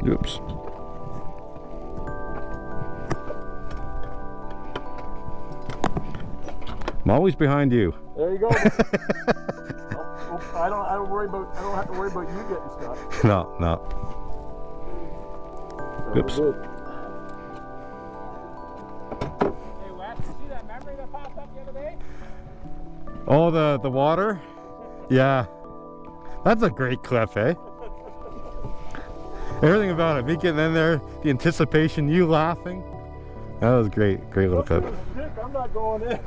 Oops. I'm always behind you. There you go. I don't have to worry about you getting stuck. No. So Oops. good. Hey Wes, you see that memory that popped up the other day? Oh, the water? Yeah. That's a great clip, eh? Everything about it. Me getting in there, the anticipation, you laughing. That was great. Great little clip. I'm not going in.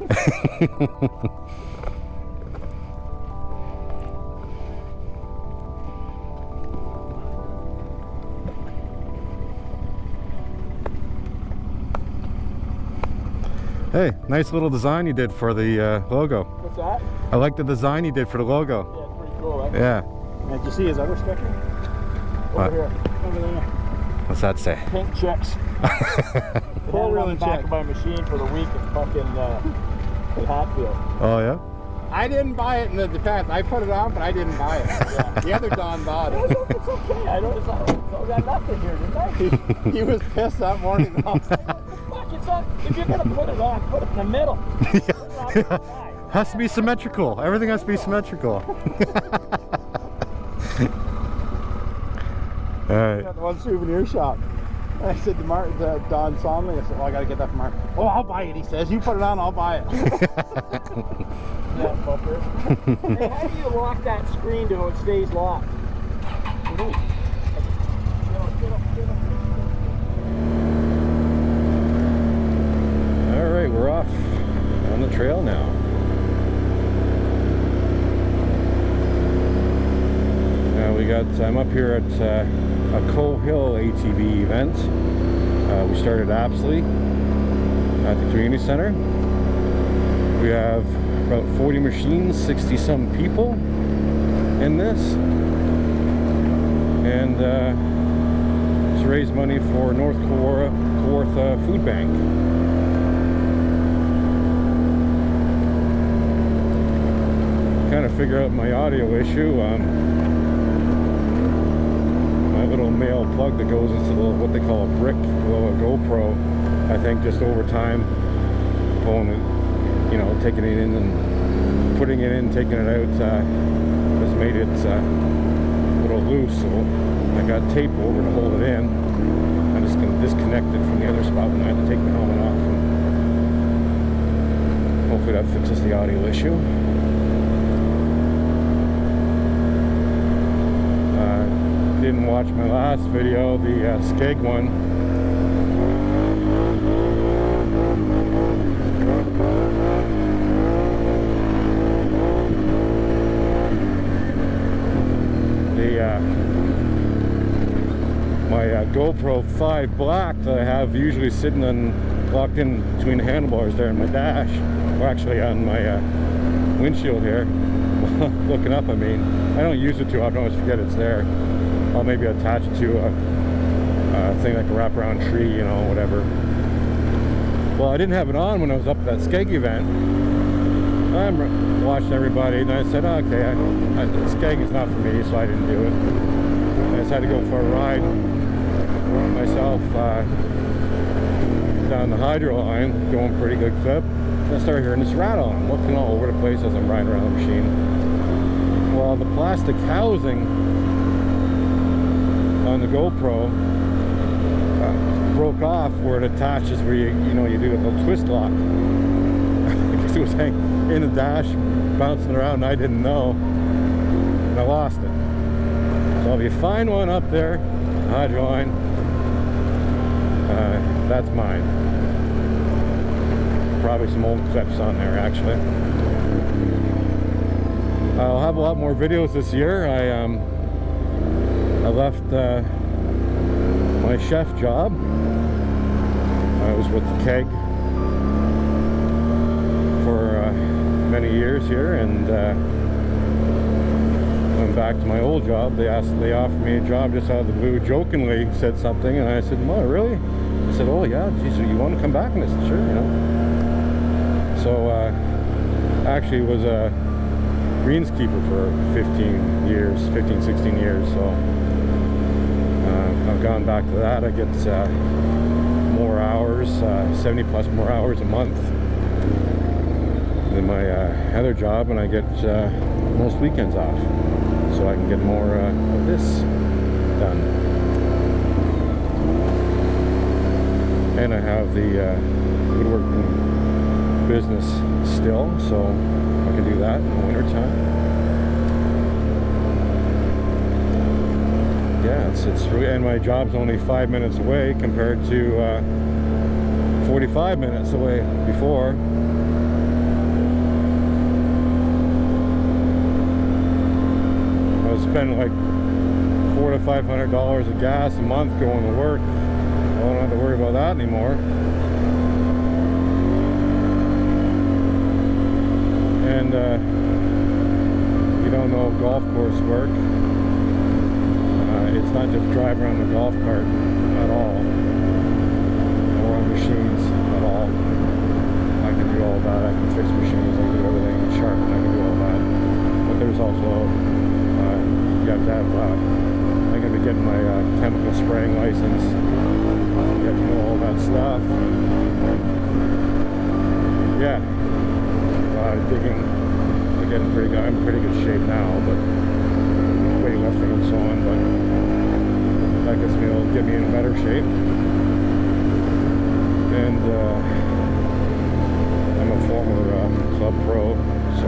Hey, nice little design you did for the logo. What's that? I like the design you did for the logo. Yeah, it's pretty cool, right? Yeah. And did you see his other sticker? Over here. Over there. What's that say? Pink checks. Full reel in back of my machine for the week at fucking Hatfield. Oh, yeah? I didn't buy it in the defense. I put it on, but I didn't buy it. Yeah. The other Don bought it. It's okay. I got nothing here, didn't I? He was pissed that morning. Fuck, it's not. If you're gonna put it on, put it in the middle. Has to be symmetrical. Everything has to be symmetrical. All right. At the one souvenir shop. And I said to Don saw me. I said, "Oh, I gotta get that from Mark." "Oh, I'll buy it." He says, "You put it on, I'll buy it." Yeah, fucker. Hey, how do you lock that screen so it stays locked? All right, we're off on the trail now. I'm up here at a Coe Hill ATV event. We started Apsley at the community center. We have about 40 machines, 60 some people in this, and to raise money for North Kawartha Food Bank. Kind of figure out my audio issue. My little male plug that goes into what they call a brick below a GoPro, I think just over time, pulling it, you know, taking it in and putting it in, taking it out, has made it a little loose. So I got tape over to hold it in. I'm just going to disconnect it from the other spot when I have to take my helmet off. And hopefully that fixes the audio issue. Didn't watch my last video, the skeg one. My GoPro 5 Black that I have usually sitting on, locked in between the handlebars there in my dash, or actually on my windshield here, looking up. I mean, I don't use it too often, I always forget it's there. I'll maybe attach it to a thing like a wraparound tree, you know, whatever. Well, I didn't have it on when I was up at that skeg event. I'm watching everybody, and I said, oh, okay, skeg is not for me, so I didn't do it. I just had to go for a ride myself down the hydro line, going pretty good clip. And I started hearing this rattle. I'm looking all over the place as I'm riding around the machine. Well, the plastic housing on the GoPro broke off where it attaches, where you do a little twist lock. Because it was hanging in the dash, bouncing around, and I didn't know, and I lost it. So if you find one up there, hydro line, that's mine. Probably some old clips on there, actually. I'll have a lot more videos this year. I left my chef job. I was with the Keg for many years here, and went back to my old job. They offered me a job just out of the blue, jokingly said something, and I said, "Oh, really?" I said, "Oh yeah, geez, you want to come back?" And I said, "Sure, you know." So actually was a greenskeeper for 16 years, so I've gone back to that. I get more hours, 70 plus more hours a month than my other job, and I get most weekends off, so I can get more of this done. And I have the woodworking business still, so I can do that in the winter time. Yeah, it's really, and my job's only 5 minutes away compared to 45 minutes away before. I was spending like $400 to $500 of gas a month going to work. I don't have to worry about that anymore. And you don't know golf course work. It's not just driving around the golf cart at all, or on machines at all. I can do all that. I can fix machines. I can do everything. Sharpen. I can do all that. But there's also you have to have. I'm going to be getting my chemical spraying license. You have to know all that stuff. Yeah, digging. I'm getting pretty good. I'm in pretty good shape now, but weightlifting and so on. But that gets me, will get me in better shape. And I'm a former club pro, so I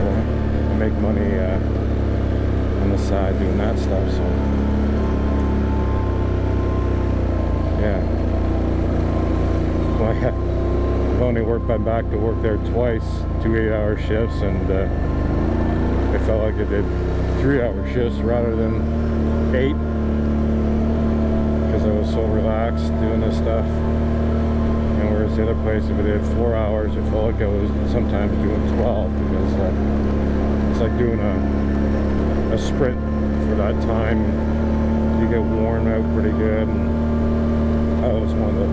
make money on the side doing that stuff. So yeah, well, I've only been back to work there twice, 2 8-hour shifts, and I felt like I did 3-hour shifts rather than 8. I was so relaxed doing this stuff, and whereas the other place, if I did 4 hours, it felt like I was sometimes doing 12, because it's like doing a sprint for that time. You get worn out pretty good, and I was one of the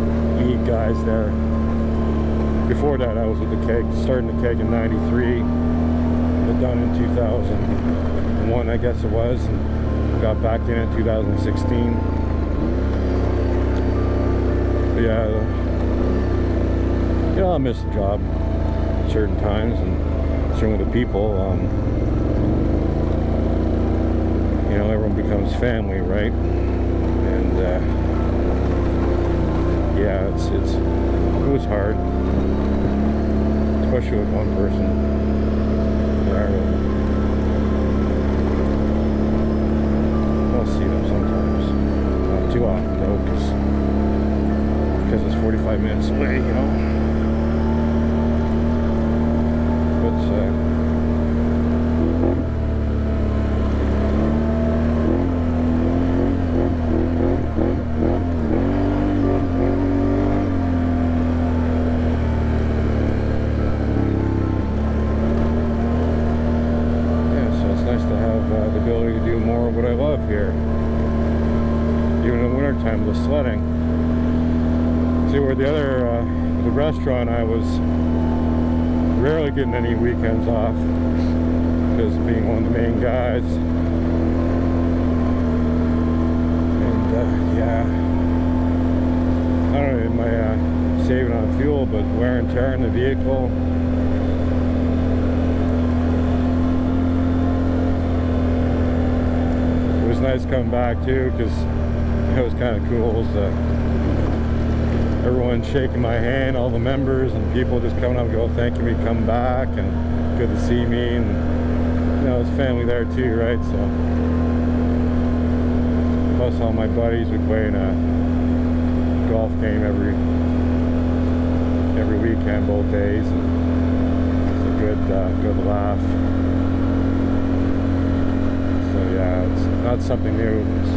lead guys there. Before that, I was with the keg, starting the keg in '93, but done in 2001, I guess it was, and got back in 2016. Yeah, you know, I miss the job at certain times, and certainly the people. You know, everyone becomes family, right? And yeah, it was hard, especially with one person. I'll see them sometimes, not too often though, because it's 45 minutes away, you know. But yeah, so it's nice to have the ability to do more of what I love here, even in the wintertime, the sledding. See, where the other, the restaurant, I was rarely getting any weekends off, because being one of the main guys. And yeah, I don't know, my saving on fuel, but wear and tear in the vehicle. It was nice coming back too, because it was kind of cool. It was, everyone shaking my hand, all the members and people just coming up and go, thanking me, come back, and good to see me, and you know, it's family there too, right? So plus all my buddies, we play in a golf game every weekend, both days, and it's a good laugh. So yeah, it's not something new, it's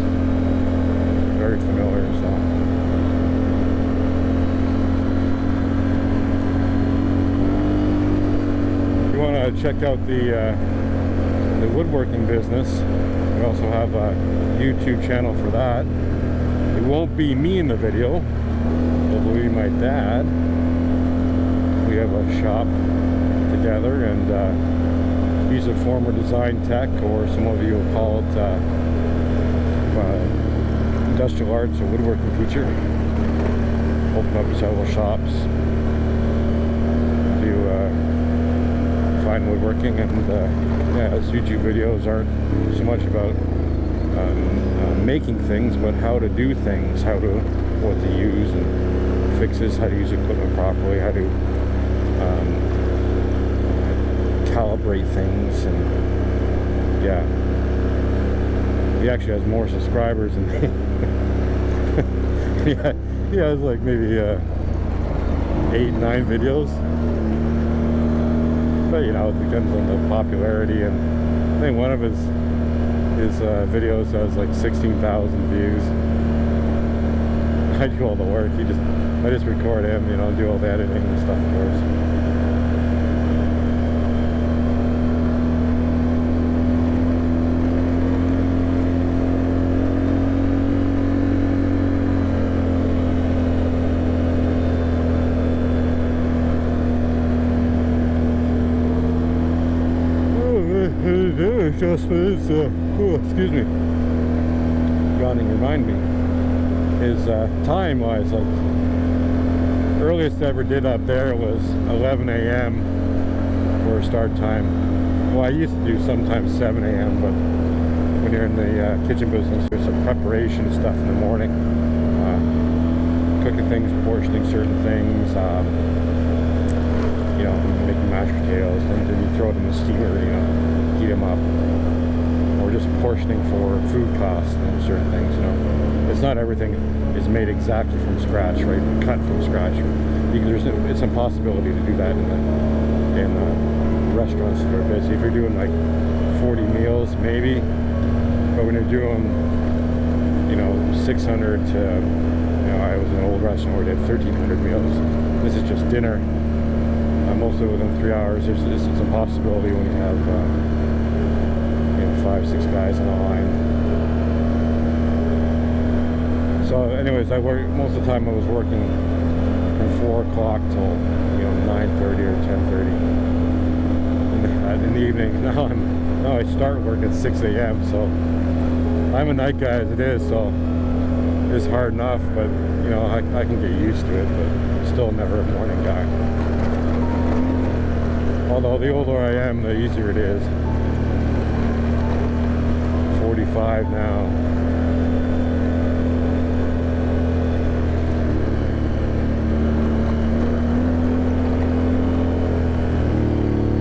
very familiar. So check out the woodworking business. We also have a YouTube channel for that. It won't be me in the video, it'll be my dad. We have a shop together, and he's a former design tech, or some of you will call it industrial arts or woodworking teacher. Open up several shops. Do fine woodworking, and yeah, his YouTube videos aren't so much about making things, but how to do things, what to use and fixes, how to use equipment properly, how to calibrate things, and yeah, he actually has more subscribers than me. Yeah, he has like maybe 8-9 videos, but you know, it depends on the popularity, and I think one of his videos has like 16,000 views. I do all the work. I just record him, you know, do all the editing and stuff, of course. Adjustments, oh, excuse me, yawning, remind me, is time wise, like earliest I ever did up there was 11 a.m. for start time. Well, I used to do sometimes 7 a.m., but when you're in the kitchen business, there's some preparation stuff in the morning, cooking things, portioning certain things, you know, making mashed potatoes, and then you throw it in the steamer, you know, heat them up, or just portioning for food costs and certain things, you know. It's not everything is made exactly from scratch, right? Cut from scratch. It's an impossibility to do that in restaurants that are busy. If you're doing like 40 meals, maybe, but when you're doing, you know, 600 to, you know, I was in an old restaurant where they had 1,300 meals. This is just dinner. Mostly within 3 hours. It's a possibility when you have 5-6 guys on the line. So anyways, I work most of the time. I was working from 4 o'clock till, you know, 9:30 or 10:30 in the evening. Now I start work at 6 a.m. so I'm a night guy as it is, so it's hard enough, but you know, I can get used to it, but still never a morning guy. Although the older I am, the easier it is. 45 now.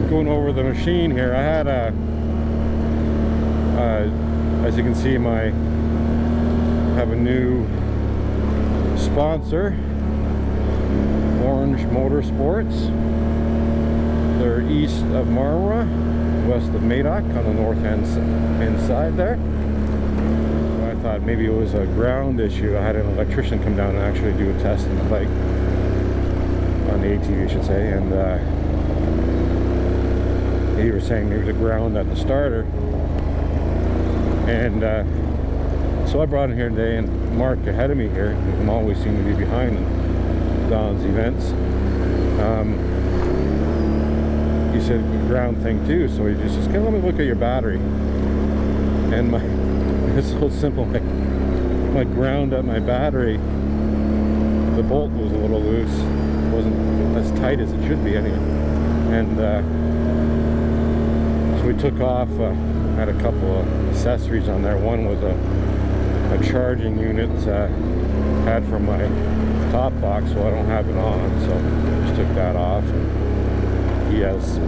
Going over the machine here, I had as you can see, have a new sponsor, Orange Motorsports. They're east of Marmora, west of Madoc, on the north end side there. I thought maybe it was a ground issue. I had an electrician come down and actually do a test on the bike, on the ATV I should say, and he was saying maybe the ground at the starter. And so I brought him here today, and Mark ahead of me here, I'm always seem to be behind Don's events. He said ground thing too, so he just says, "Can let me look at your battery?" And it's so simple. My ground at my battery, the bolt was a little loose, wasn't as tight as it should be anyway. And so we took off. Had a couple of accessories on there. One was a charging unit had from my top box, so I don't have it on. So just took that off. And he has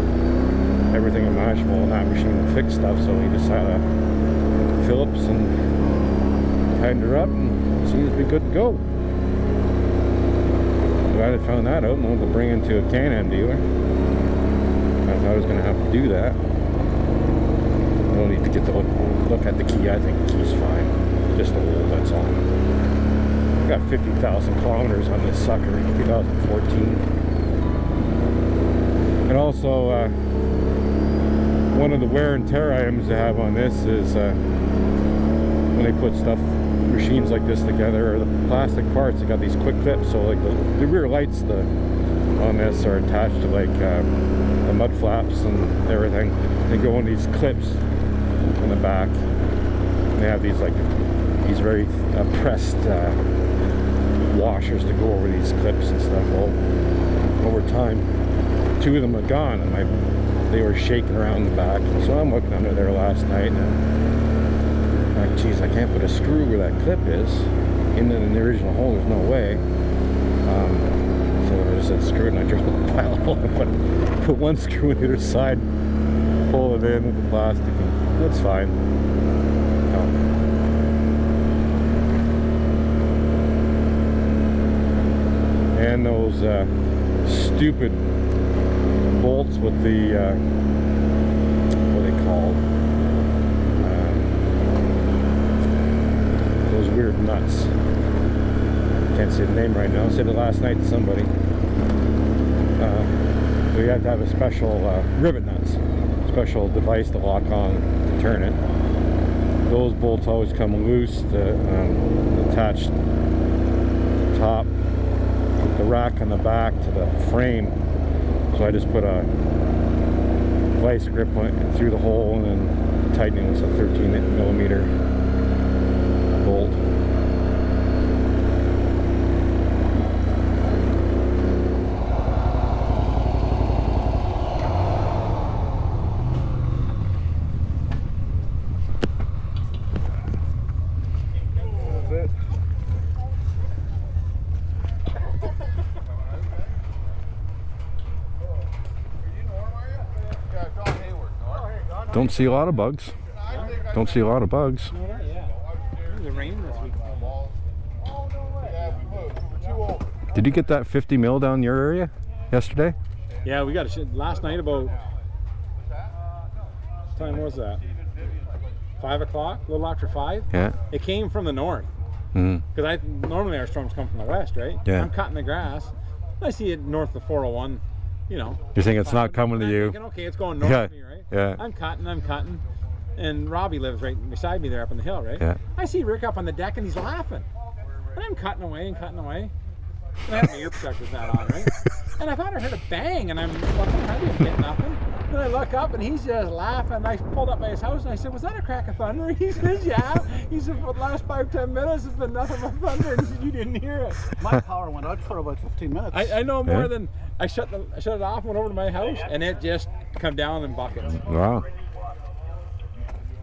everything imaginable in that machine to fix stuff, so he just had a Phillips and tightened her up, and seems to be good to go. Glad I found that out and wanted to bring it to a Can-Am dealer. I thought I was going to have to do that. I don't need to get the look at the key. I think the key's fine. Just a little, that's all. I got 50,000 kilometers on this sucker, 2014. And also, one of the wear and tear items they have on this is when they put machines like this together, or the plastic parts, they got these quick clips. So like the rear lights on this are attached to like the mud flaps and everything. They go on these clips on the back. And they have these like these very pressed washers to go over these clips and stuff. Well, over time, 2 of them are gone, and they were shaking around the back. So I'm looking under there last night, and I'm like, geez, I can't put a screw where that clip is in the original hole. There's no way. So I just said screw it, and I drilled a pile hole and put 1 screw on either side, pull it in with the plastic, and that's fine. And those stupid bolts with the what are they called? Those weird nuts. Can't say the name right now. I said it last night to somebody. So you have to have a special rivet nuts, special device to lock on to turn it. Those bolts always come loose to attach the top, the rack on the back to the frame. So I just put a vice grip through the hole and then tighten it with a 13mm bolt. Don't see a lot of bugs. Don't see a lot of bugs. Yeah. It was raining this week. Did you get that 50 mil down your area yesterday? Yeah, we got a shit last night about. What time was that? 5 o'clock, a little after 5. Yeah. It came from the north. Because normally our storms come from the west, right? Yeah. I'm cutting the grass. I see it north of 401. You know. You think it's not coming to you? Thinking, okay, it's going north of me, right? Yeah. I'm cutting. And Robbie lives right beside me there up on the hill, right? Yeah. I see Rick up on the deck and he's laughing. And I'm cutting away. And I have my ear protectors not on, right? And I thought I heard a bang, and I'm looking, I didn't get nothing. Then I look up and he's just laughing. I pulled up by his house and I said, "Was that a crack of thunder?" He says, "Yeah." He said, "For the last 5-10 minutes, it's been nothing but thunder." And he said, "You didn't hear it." My power went out for about 15 minutes. I know more than I shut it off, went over to my house, and it just come down in buckets. Wow.